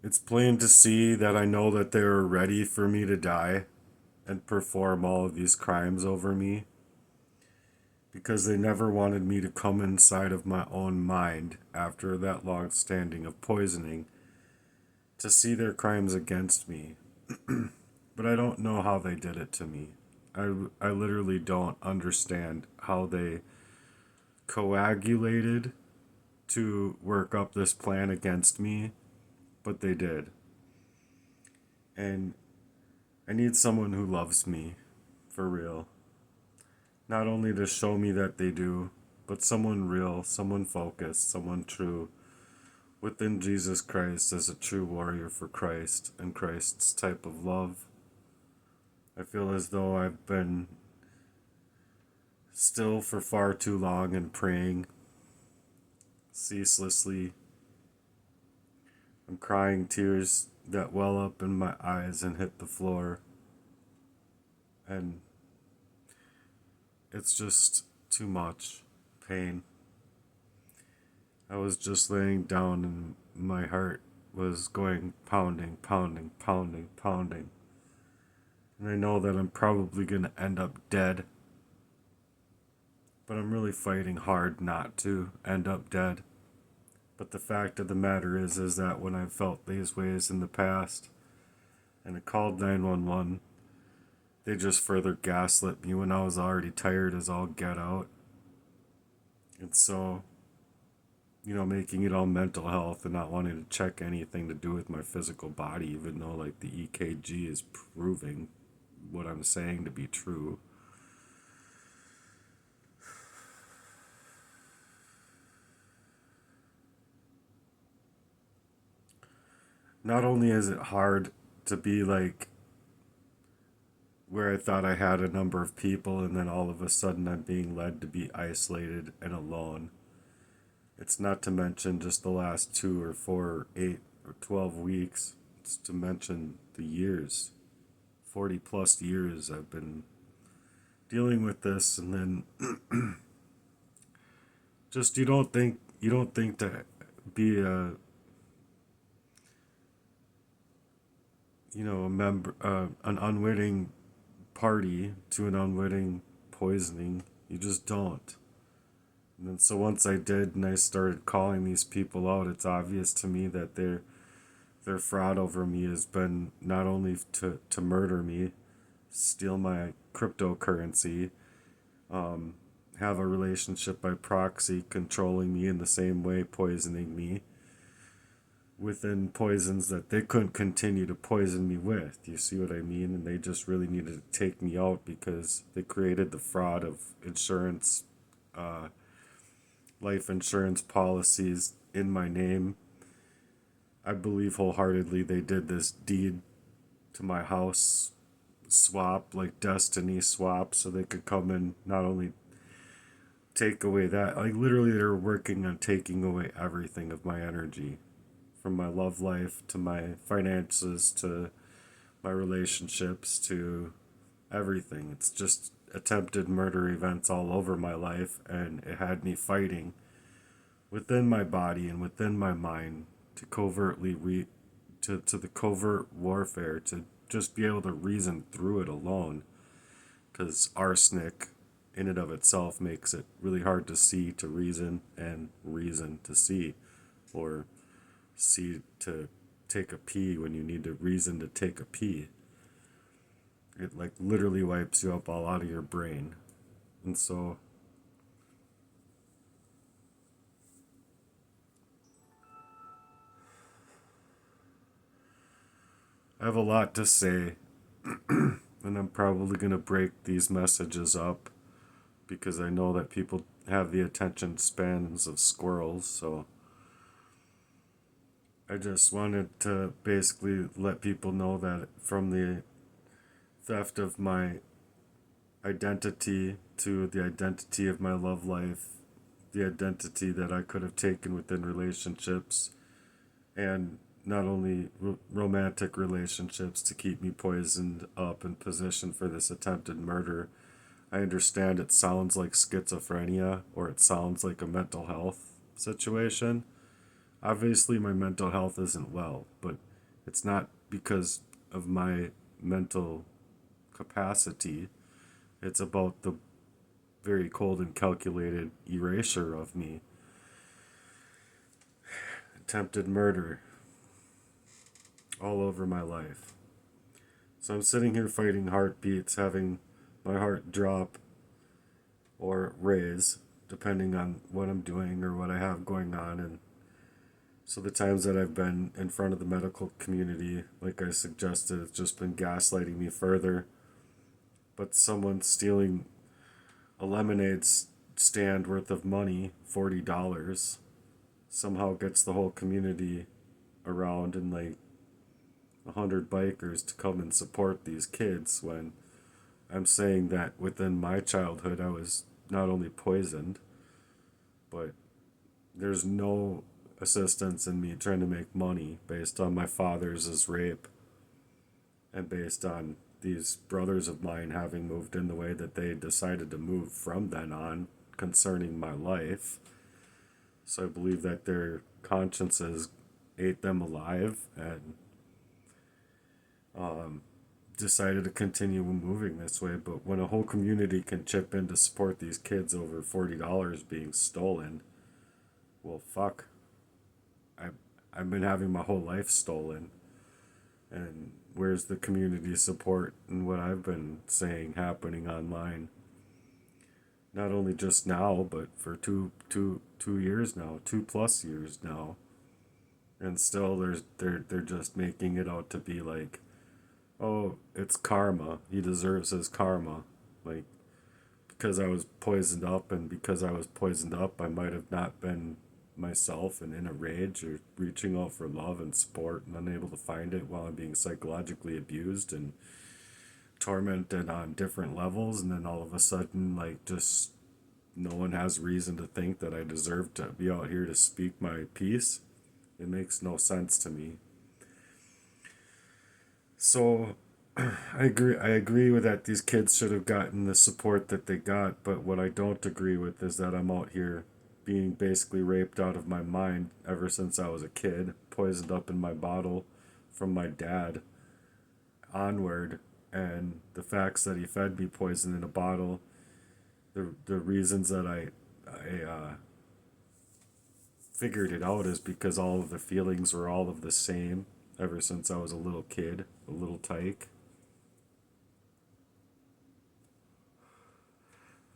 It's plain to see that I know that they were ready for me to die and perform all of these crimes over me because they never wanted me to come inside of my own mind after that long standing of poisoning to see their crimes against me. But I don't know how they did it to me. I literally don't understand how they coagulated to work up this plan against me, but they did. And I need someone who loves me, for real. Not only to show me that they do, but someone real, someone focused, someone true within Jesus Christ as a true warrior for Christ and Christ's type of love. I feel as though I've been still for far too long and praying ceaselessly. I'm crying tears that well up in my eyes and hit the floor. And it's just too much pain. I was just laying down and my heart was going pounding, pounding, pounding, pounding. And I know that I'm probably going to end up dead. But I'm really fighting hard not to end up dead. But the fact of the matter is that when I felt these ways in the past and I called 911, they just further gaslit me when I was already tired as all get out. And so, making it all mental health and not wanting to check anything to do with my physical body, even though like the EKG is proving what I'm saying to be true. Not only is it hard to be like where I thought I had a number of people, and then all of a sudden I'm being led to be isolated and alone. It's not to mention just the last 2 or 4 or 8 or 12 weeks. It's to mention the years, 40 plus years I've been dealing with this, and then just you don't think to be a member, an unwitting party to an unwitting poisoning. You just don't. And then so once I did and I started calling these people out, it's obvious to me that their fraud over me has been not only to murder me, steal my cryptocurrency, have a relationship by proxy, controlling me in the same way, poisoning me within poisons that they couldn't continue to poison me with. You see what I mean? And they just really needed to take me out because they created the fraud of insurance, life insurance policies in my name. I believe wholeheartedly they did this deed to my house swap, like destiny swap, so they could come and not only take away that, like literally they were working on taking away everything of my energy, from my love life to my finances to my relationships to everything. It's just attempted murder events all over my life, and it had me fighting within my body and within my mind to covertly to the covert warfare, to just be able to reason through it alone, because arsenic in and of itself makes it really hard to see to reason and reason to see, or see to take a pee when you need to reason to take a pee. It like literally wipes you up all out of your brain. And so I have a lot to say, and I'm probably going to break these messages up because I know that people have the attention spans of squirrels. So I just wanted to basically let people know that from the theft of my identity to the identity of my love life, the identity that I could have taken within relationships, and not only romantic relationships to keep me poisoned up and positioned for this attempted murder. I understand it sounds like schizophrenia or it sounds like a mental health situation. Obviously, my mental health isn't well, but It's not because of my mental capacity. It's about the very cold and calculated erasure of me. Attempted murder all over my life. So I'm sitting here fighting heartbeats, having my heart drop or raise, depending on what I'm doing or what I have going on. And so the times that I've been in front of the medical community, like I suggested, it's just been gaslighting me further. But someone stealing a lemonade stand worth of money, $40, somehow gets the whole community around and like 100 bikers to come and support these kids when I'm saying that within my childhood I was not only poisoned, but there's no assistance in me trying to make money based on my father's rape and based on these brothers of mine having moved in the way that they decided to move from then on concerning my life. So I believe that their consciences ate them alive and decided to continue moving this way. But when a whole community can chip in to support these kids over $40 being stolen, well, fuck. I've been having my whole life stolen. And where's the community support and what I've been saying happening online? Not only just now, but for two years now, 2+ years now. And still they're just making it out to be like, oh, it's karma. He deserves his karma. Like, because I was poisoned up, and because I was poisoned up, I might have not been myself and in a rage or reaching out for love and support and unable to find it while I'm being psychologically abused and tormented on different levels. And then all of a sudden, like, just no one has reason to think that I deserve to be out here to speak my piece. It makes no sense to me. So I agree with that these kids should have gotten the support that they got, but what I don't agree with is that I'm out here being basically raped out of my mind ever since I was a kid, poisoned up in my bottle from my dad onward, and the facts that he fed me poison in a bottle, the reasons that I figured it out is because all of the feelings were all of the same ever since I was a little kid, a little tyke.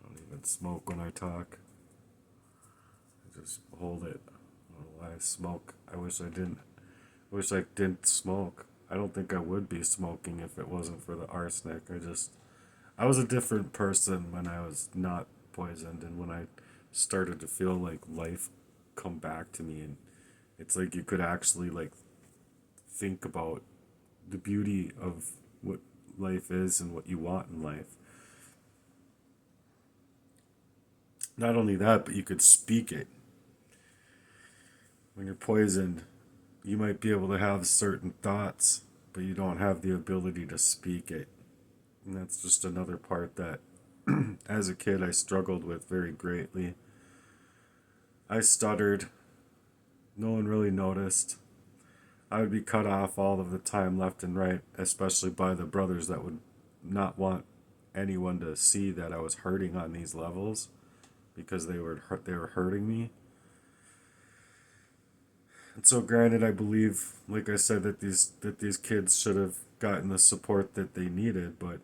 I don't even smoke when I talk. I just hold it. I don't know why I smoke. I wish I didn't smoke. I don't think I would be smoking if it wasn't for the arsenic. I was a different person when I was not poisoned and when I started to feel like life come back to me, and it's like you could actually like think about the beauty of what life is and what you want in life. Not only that, but you could speak it. When you're poisoned, you might be able to have certain thoughts, but you don't have the ability to speak it. And that's just another part that, as a kid, I struggled with very greatly. I stuttered. No one really noticed. I would be cut off all of the time, left and right, especially by the brothers that would not want anyone to see that I was hurting on these levels because they were hurting me. And so, granted, I believe, like I said, that these kids should have gotten the support that they needed, but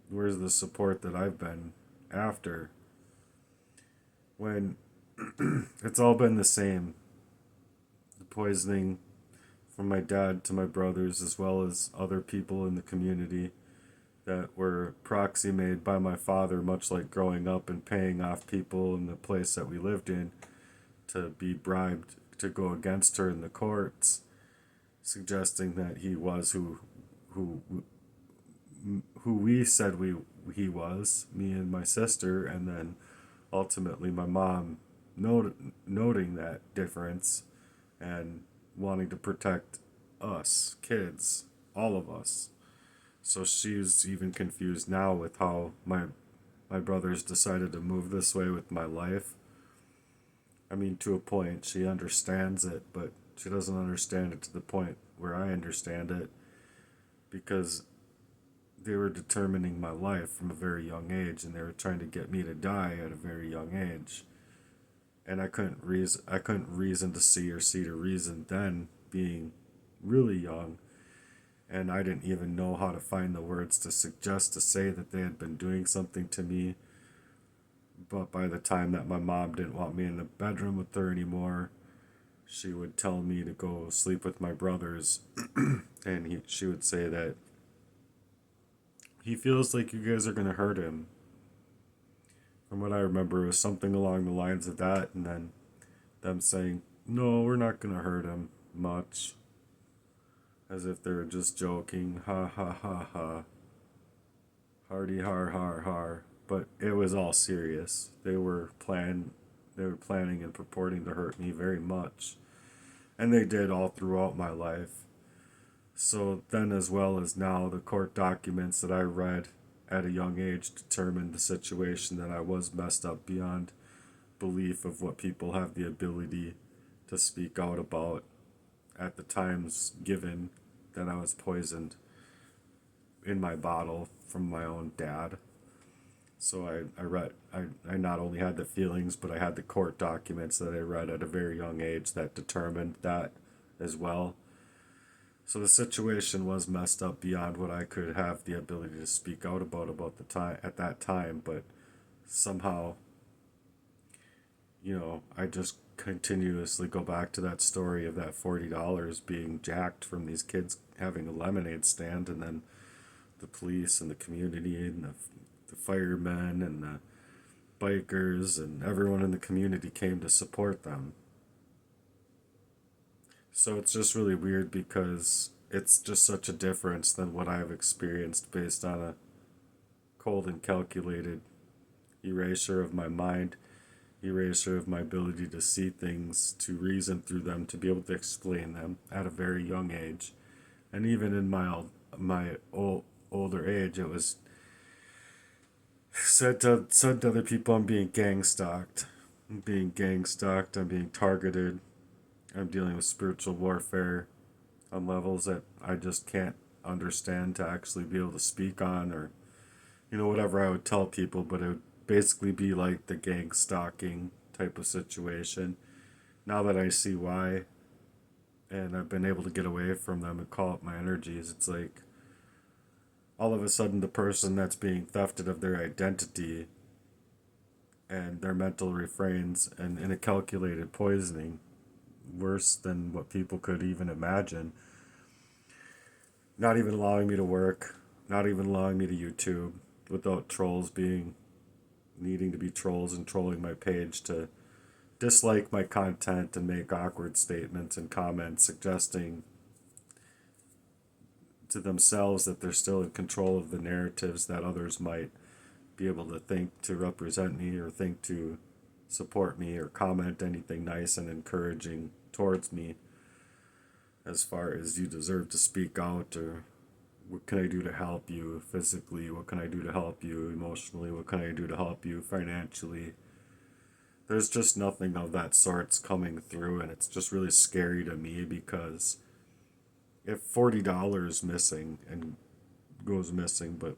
where's the support that I've been after when it's all been the same? The poisoning from my dad to my brothers, as well as other people in the community that were proxy made by my father, much like growing up and paying off people in the place that we lived in to be bribed to go against her in the courts, suggesting that he was who who we said he was, me and my sister, and then ultimately my mom noting that difference and wanting to protect us kids, all of us. So she's even confused now with how my brothers decided to move this way with my life. I mean, to a point, she understands it, but She doesn't understand it to the point where I understand it, because they were determining my life from a very young age, and they were trying to get me to die at a very young age. And I couldn't reason to see to reason then, being really young, and I didn't even know how to find the words to suggest to say that they had been doing something to me. But by the time that my mom didn't want me in the bedroom with her anymore, she would tell me to go sleep with my brothers, and she would say that he feels like you guys are gonna hurt him. From what I remember, it was something along the lines of that, and then them saying, "No, we're not gonna hurt him much," as if they were just joking, ha ha ha ha, hardy har har har. But it was all serious. They were planning and purporting to hurt me very much, and they did all throughout my life. So then, as well as now, the court documents that I read at a young age determined the situation that I was messed up beyond belief of what people have the ability to speak out about at the times given that I was poisoned in my bottle from my own dad. So I not only had the feelings, but I had the court documents that I read at a very young age that determined that as well. So the situation was messed up beyond what I could have the ability to speak out about the time at that time, but somehow, I just continuously go back to that story of that $40 being jacked from these kids having a lemonade stand, and then the police and the community and the firemen and the bikers and everyone in the community came to support them. So it's just really weird, because it's just such a difference than what I've experienced based on a cold and calculated erasure of my mind, erasure of my ability to see things, to reason through them, to be able to explain them at a very young age. And even in older age, it was said to other people, I'm being gang stalked. I'm being gang stalked. I'm being targeted. I'm dealing with spiritual warfare on levels that I just can't understand to actually be able to speak on, or whatever I would tell people, but it would basically be like the gang stalking type of situation. Now that I see why, and I've been able to get away from them and call up my energies, it's like all of a sudden the person that's being thefted of their identity and their mental refrains, and in a calculated poisoning worse than what people could even imagine, not even allowing me to work, not even allowing me to YouTube, without trolls needing to be trolls and trolling my page to dislike my content and make awkward statements and comments suggesting to themselves that they're still in control of the narratives that others might be able to think to represent me, or think to support me, or comment anything nice and encouraging towards me, as far as you deserve to speak out, or what can I do to help you physically, what can I do to help you emotionally, what can I do to help you financially. There's just nothing of that sort's coming through, and it's just really scary to me, because if $40 missing and goes missing, but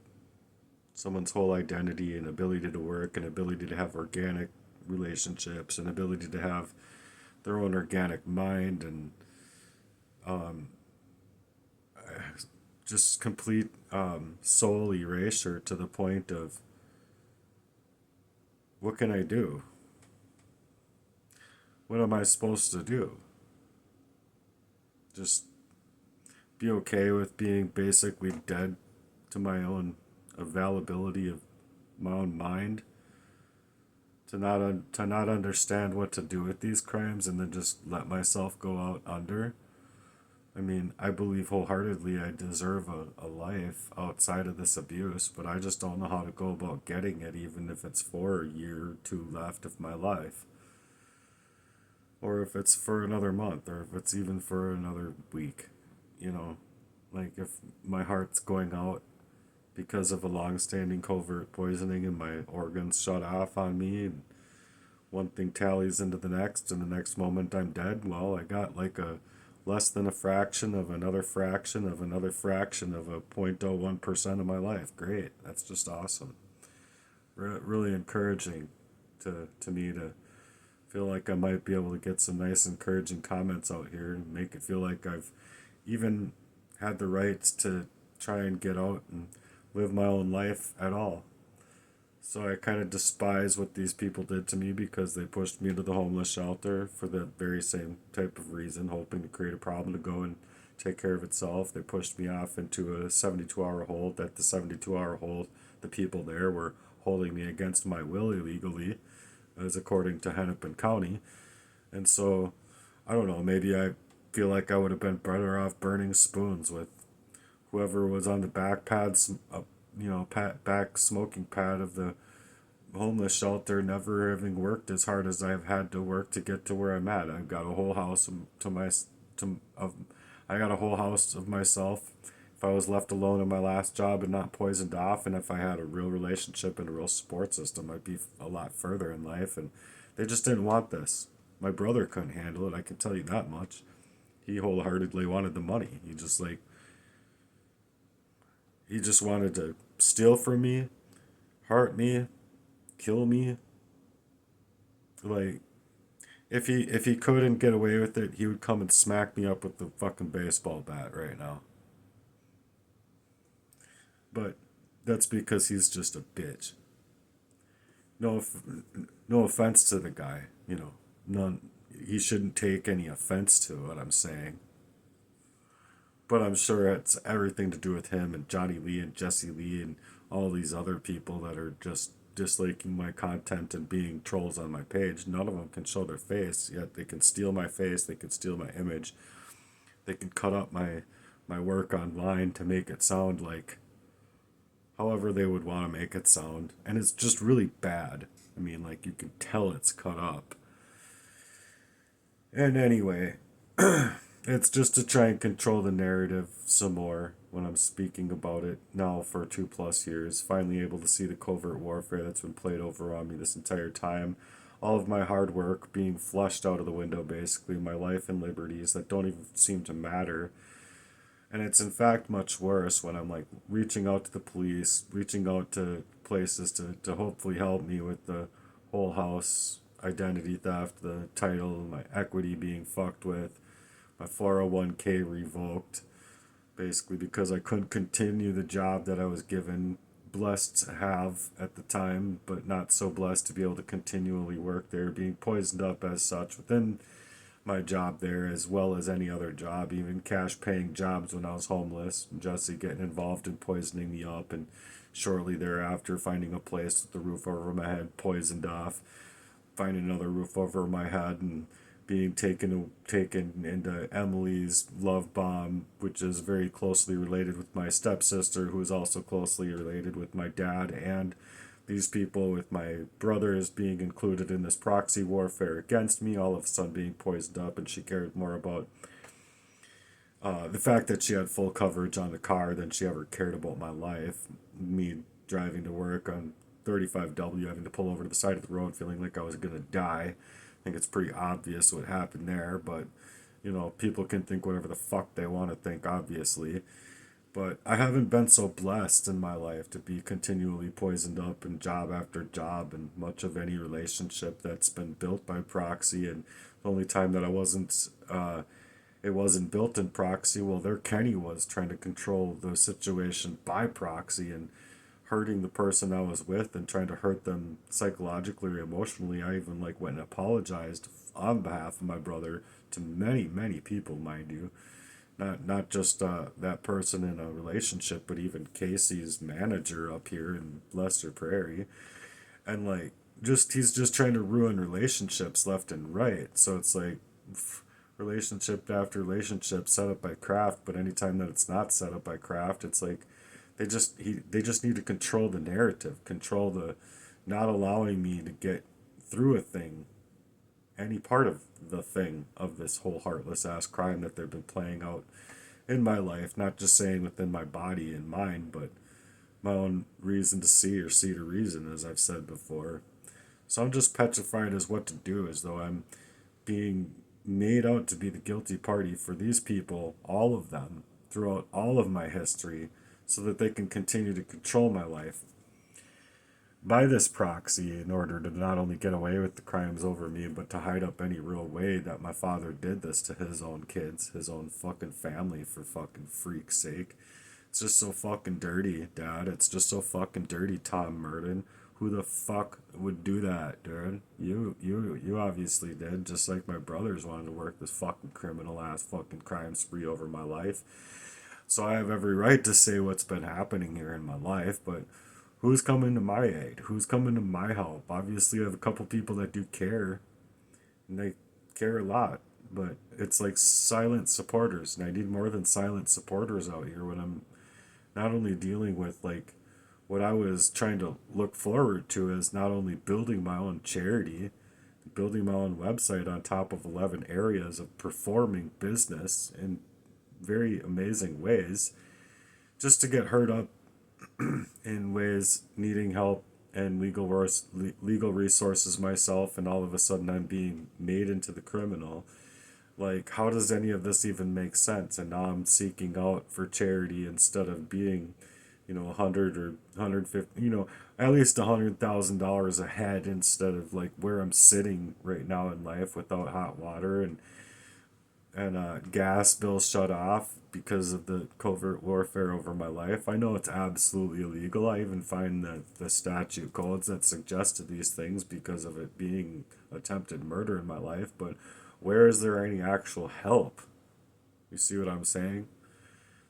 someone's whole identity and ability to work and ability to have organic relationships and ability to have their own organic mind, and just complete soul erasure to the point of, what can I do? What am I supposed to do? Just be okay with being basically dead to my own availability of my own mind, to not understand what to do with these crimes, and then just let myself go out under. I mean, I believe wholeheartedly I deserve a life outside of this abuse, but I just don't know how to go about getting it, even if it's for a year or two left of my life, or if it's for another month, or if it's even for another week. Like, if my heart's going out because of a long-standing covert poisoning and my organs shut off on me, and one thing tallies into the next, and the next moment I'm dead, well, I got like a less than a fraction of another fraction of another fraction of a 0.01% of my life. Great. That's just awesome. Really encouraging to me to feel like I might be able to get some nice encouraging comments out here and make it feel like I've even had the rights to try and get out and live my own life at all. So I kind of despise what these people did to me because they pushed me to the homeless shelter for the very same type of reason, hoping to create a problem to go and take care of itself. They pushed me off into a 72-hour hold. At the 72-hour hold, the people there were holding me against my will illegally, as according to Hennepin County. And so, I don't know, maybe I feel like I would have been better off burning spoons with whoever was on the back pads, back smoking pad of the homeless shelter, never having worked as hard as I've had to work to get to where I'm at. I've got a whole house to my to of I got a whole house of myself. If I was left alone in my last job and not poisoned off, and if I had a real relationship and a real support system, I'd be a lot further in life. And they just didn't want this. My brother couldn't handle it. I can tell you that much. He wholeheartedly wanted the money. He just wanted to steal from me, hurt me, kill me. Like if he couldn't get away with it, he would come and smack me up with the fucking baseball bat right now. But that's because he's just a bitch. No, no offense to the guy. None. He shouldn't take any offense to what I'm saying. But I'm sure it's everything to do with him and Johnny Lee and Jesse Lee and all these other people that are just disliking my content and being trolls on my page. None of them can show their face, yet they can steal my face, they can steal my image, they can cut up my work online to make it sound like however they would want to make it sound. And it's just really bad. I mean, like, you can tell it's cut up. And anyway, it's just to try and control the narrative some more when I'm speaking about it now for 2+ years. Finally able to see the covert warfare that's been played over on me this entire time. All of my hard work being flushed out of the window, basically. My life and liberties that don't even seem to matter. And it's in fact much worse when I'm like reaching out to the police, reaching out to places to hopefully help me with the whole house identity theft, the title, my equity being fucked with, my 401k revoked, basically because I couldn't continue the job that I was given, blessed to have at the time, but not so blessed to be able to continually work there, being poisoned up as such within my job there as well as any other job, even cash paying jobs when I was homeless. Jesse getting involved in poisoning me up and shortly thereafter finding a place with the roof over my head poisoned off, finding another roof over my head and being taken into Emily's love bomb, which is very closely related with my stepsister, who is also closely related with my dad, and these people with my brothers being included in this proxy warfare against me, all of a sudden being poisoned up, and she cared more about the fact that she had full coverage on the car than she ever cared about my life. Me driving to work on 35W, having to pull over to the side of the road, feeling like I was gonna die. I think it's pretty obvious what happened there, but people can think whatever the fuck they want to think, obviously. But I haven't been so blessed in my life to be continually poisoned up in job after job and much of any relationship that's been built by proxy. And the only time that it wasn't built in proxy, well, there Kenny was trying to control the situation by proxy and hurting the person I was with and trying to hurt them psychologically or emotionally. I even went and apologized on behalf of my brother to many, many people, mind you. Not just that person in a relationship, but even Casey's manager up here in Lester Prairie. And he's just trying to ruin relationships left and right. So it's like relationship after relationship set up by Kraft, but anytime that it's not set up by Kraft, it's like they just need to control the narrative, control the not allowing me to get through a thing, any part of the thing of this whole heartless ass crime that they've been playing out in my life, not just saying within my body and mind, but my own reason to see or see to reason, as I've said before. So I'm just petrified as what to do, as though I'm being made out to be the guilty party for these people, all of them, throughout all of my history, so that they can continue to control my life by this proxy in order to not only get away with the crimes over me, but to hide up any real way that my father did this to his own kids, his own fucking family, for fucking freak's sake. It's just so fucking dirty, Dad. It's just so fucking dirty, Tom Merton. Who the fuck would do that, dude? You obviously did, just like my brothers wanted to work this fucking criminal ass fucking crime spree over my life. So I have every right to say what's been happening here in my life, but who's coming to my aid? Who's coming to my help? Obviously, I have a couple people that do care, and they care a lot, but it's like silent supporters, and I need more than silent supporters out here when I'm not only dealing with like what I was trying to look forward to is not only building my own charity, building my own website on top of 11 areas of performing business in very amazing ways, just to get hurt up in ways needing help and legal resources myself, and all of a sudden I'm being made into the criminal. Like, how does any of this even make sense? And now I'm seeking out for charity instead of being, 100 or 150, at least $100,000 ahead, instead of like where I'm sitting right now in life without hot water and gas bills shut off because of the covert warfare over my life. I know it's absolutely illegal. I even find that the statute codes that suggested these things because of it being attempted murder in my life, but where is there any actual help? You see what I'm saying?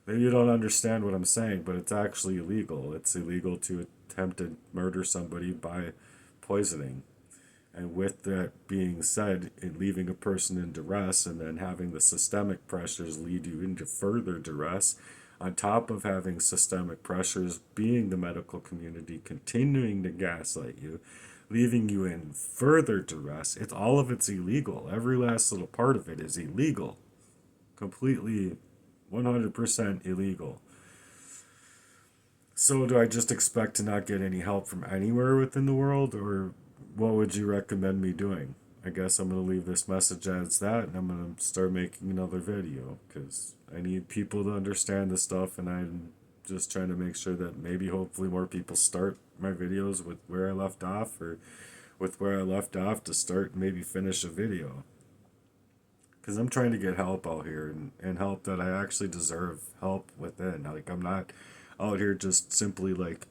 Maybe you don't understand what I'm saying, but it's actually illegal. It's illegal to attempt to murder somebody by poisoning. And with that being said, in leaving a person in duress and then having the systemic pressures lead you into further duress, on top of having systemic pressures being the medical community continuing to gaslight you, leaving you in further duress, all of it's illegal. Every last little part of it is illegal. Completely 100% illegal. So do I just expect to not get any help from anywhere within the world, or what would you recommend me doing? I guess I'm going to leave this message as that, and I'm going to start making another video because I need people to understand this stuff, and I'm just trying to make sure that maybe hopefully more people start my videos with where I left off, or with where I left off to start and maybe finish a video. Because I'm trying to get help out here, and help that I actually deserve help within. Like, I'm not out here just simply like,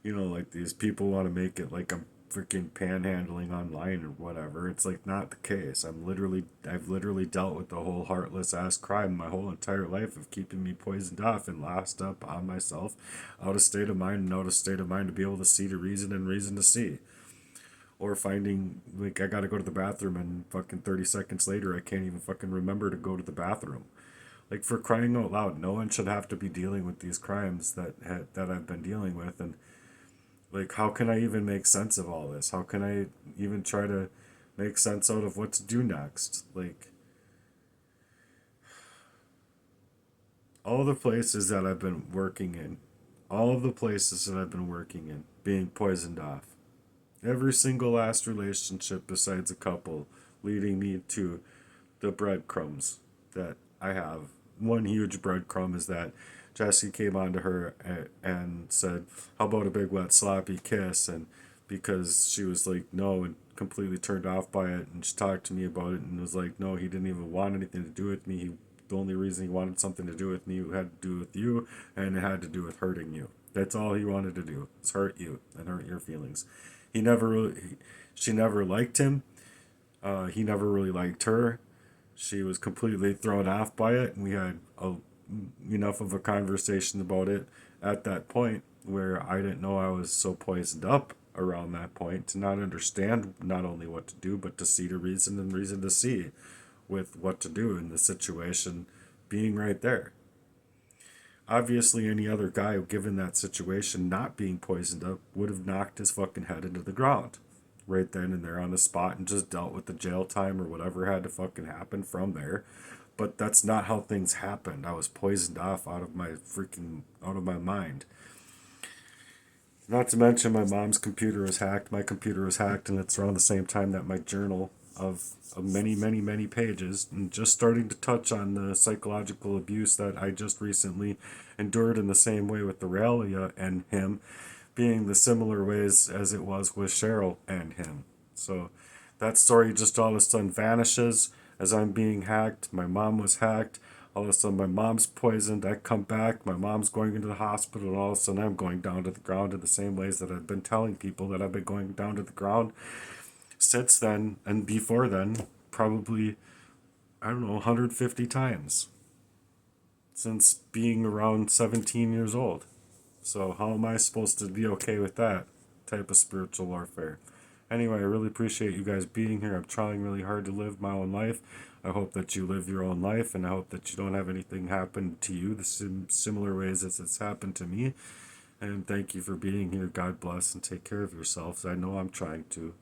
like these people want to make it like I'm freaking panhandling online or whatever. It's like not the case. I've literally dealt with the whole heartless ass crime my whole entire life of keeping me poisoned off and lost up on myself, out of state of mind and out of state of mind to be able to see to reason and reason to see. Or finding, like, I gotta go to the bathroom and fucking 30 seconds later I can't even fucking remember to go to the bathroom. Like, for crying out loud, no one should have to be dealing with these crimes that I've been dealing with. And like, how can I even make sense of all this? How can I even try to make sense out of what to do next? Like, all the places that I've been working in, all of the places that I've been working in, being poisoned off. Every single last relationship besides a couple leading me to the breadcrumbs that I have. One huge breadcrumb is that Jesse came on to her and said, "How about a big wet sloppy kiss?" And because she was like, no, and completely turned off by it, and she talked to me about it and was like, no, he didn't even want anything to do with me. The only reason he wanted something to do with me had to do with you, and it had to do with hurting you. That's all he wanted to do, is hurt you and hurt your feelings. She never liked him. He never really liked her. She was completely thrown off by it, and we had enough of a conversation about it at that point where I didn't know I was so poisoned up around that point to not understand not only what to do, but to see to reason and reason to see with what to do in the situation being right there. Obviously, any other guy, given that situation, not being poisoned up, would have knocked his fucking head into the ground right then and there on the spot and just dealt with the jail time or whatever had to fucking happen from there. But that's not how things happened. I was poisoned off out of my mind. Not to mention my mom's computer was hacked. My computer was hacked, and it's around the same time that my journal of many, many, many pages, and just starting to touch on the psychological abuse that I just recently endured in the same way with Aurelia and him, being the similar ways as it was with Cheryl and him. So that story just all of a sudden vanishes as I'm being hacked. My mom was hacked. All of a sudden, my mom's poisoned. I come back. My mom's going into the hospital, and all of a sudden, I'm going down to the ground in the same ways that I've been telling people that I've been going down to the ground since then and before then. Probably, I don't know, 150 times since being around 17 years old. So, how am I supposed to be okay with that type of spiritual warfare? Anyway, I really appreciate you guys being here. I'm trying really hard to live my own life. I hope that you live your own life, and I hope that you don't have anything happen to you the similar ways as it's happened to me. And thank you for being here. God bless and take care of yourselves. I know I'm trying to.